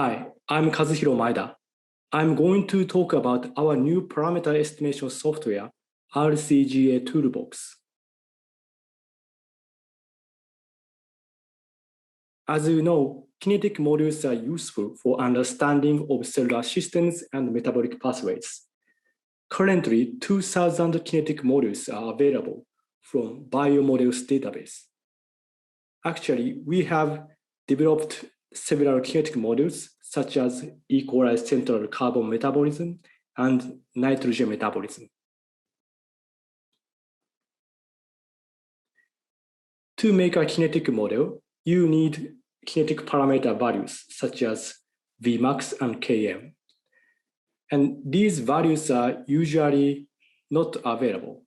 Hi, I'm Kazuhiro Maeda. I'm going to talk about our new parameter estimation software, RCGAToolbox. As you know, kinetic modules are useful for understanding of cellular systems and metabolic pathways. Currently, 2,000 kinetic modules are available from biomodels database. Actually, we have developed several kinetic modules such as equalized central carbon metabolism and nitrogen metabolism. To make a kinetic model, you need kinetic parameter values such as Vmax and Km. And these values are usually not available.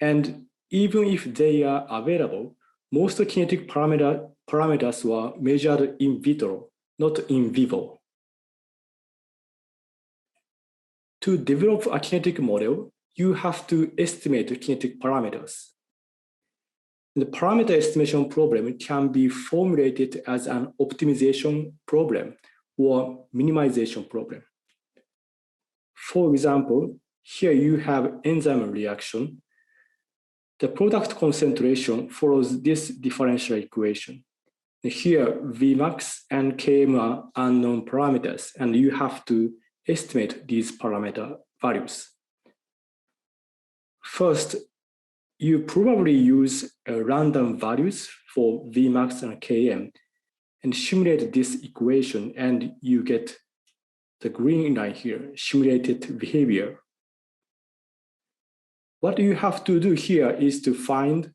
And even if they are available, most kinetic parameters were measured in vitro, not in vivo. To develop a kinetic model, you have to estimate kinetic parameters. The parameter estimation problem can be formulated as an optimization problem or minimization problem. For example, here you have enzyme reaction. The product concentration follows this differential equation. Here, Vmax and Km are unknown parameters, and you have to estimate these parameter values. First, you probably use random values for Vmax and Km and simulate this equation, and you get the green line here, simulated behavior. What you have to do here is to find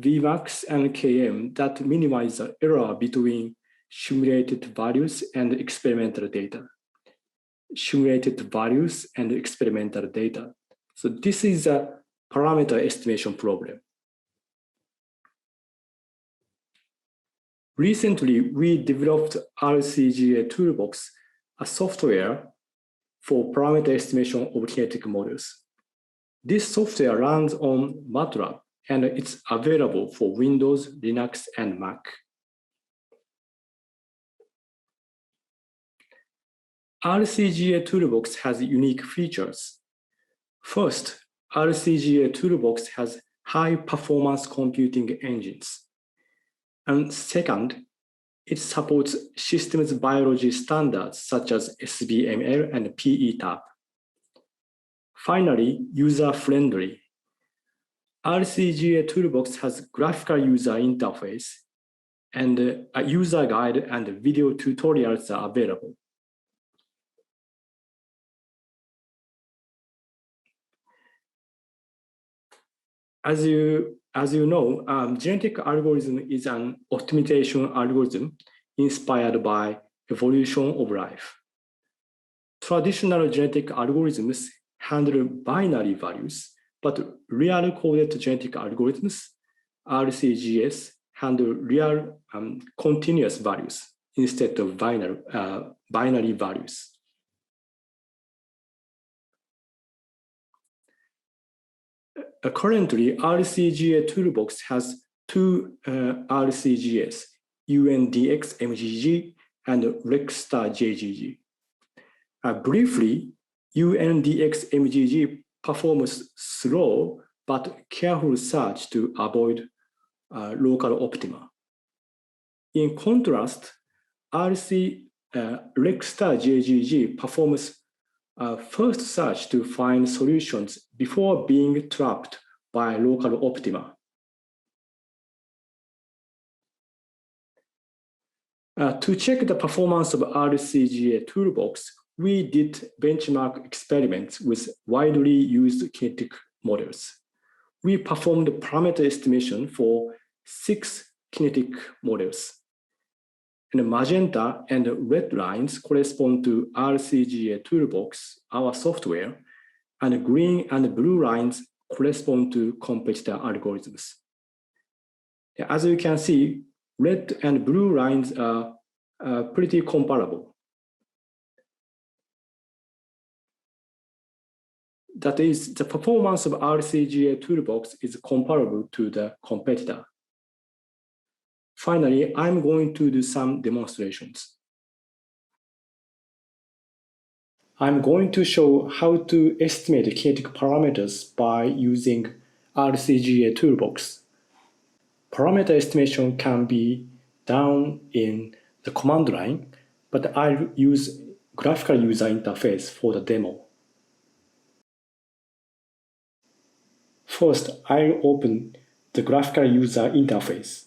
Vmax and Km that minimize the error between simulated values and experimental data. Simulated values and experimental data. So this is a parameter estimation problem. Recently, we developed RCGAToolbox, a software for parameter estimation of kinetic models. This software runs on MATLAB, and it's available for Windows, Linux, and Mac. RCGAToolbox has unique features. First, RCGAToolbox has high-performance computing engines. And second, it supports systems biology standards such as SBML and PETAB. Finally, user-friendly. RCGAToolbox has graphical user interface, and a user guide and video tutorials are available. As you know, genetic algorithm is an optimization algorithm inspired by evolution of life. Traditional genetic algorithms handle binary values, but real coded genetic algorithms, RCGAS, handle real continuous values instead of binary values. Currently, RCGAToolbox has two RCGAS, UNDX-MGG and REXSTAR-JGG. Briefly, UNDX-MGG performs slow but careful search to avoid local optima. In contrast, REXSTAR-JGG performs first search to find solutions before being trapped by local optima. To check the performance of RCGAToolbox, we did benchmark experiments with widely used kinetic models. We performed parameter estimation for 6 kinetic models. And magenta and red lines correspond to RCGAToolbox, our software, and green and blue lines correspond to competitor algorithms. As you can see, red and blue lines are pretty comparable. That is, the performance of RCGAToolbox is comparable to the competitor. Finally, I'm going to do some demonstrations. I'm going to show how to estimate kinetic parameters by using RCGAToolbox. Parameter estimation can be done in the command line, but I'll use graphical user interface for the demo. First, I'll open the graphical user interface.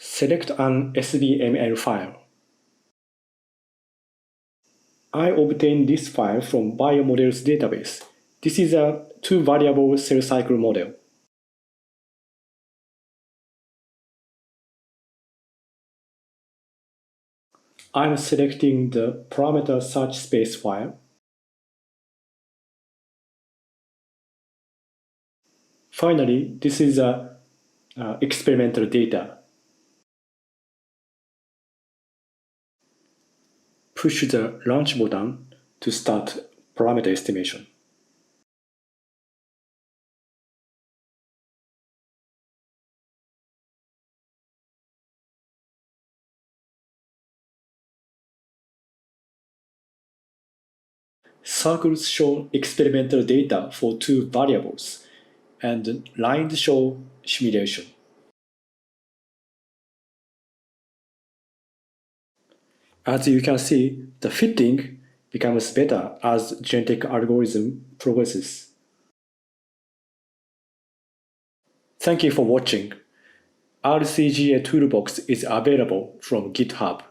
Select an SVML file. I obtained this file from Biomodels database. This is a two-variable cell cycle model. I'm selecting the parameter search space file. Finally, this is experimental data. Push the launch button to start parameter estimation. Circles show experimental data for two variables, and lines show simulation. As you can see, the fitting becomes better as genetic algorithm progresses. Thank you for watching. RCGAToolbox is available from GitHub.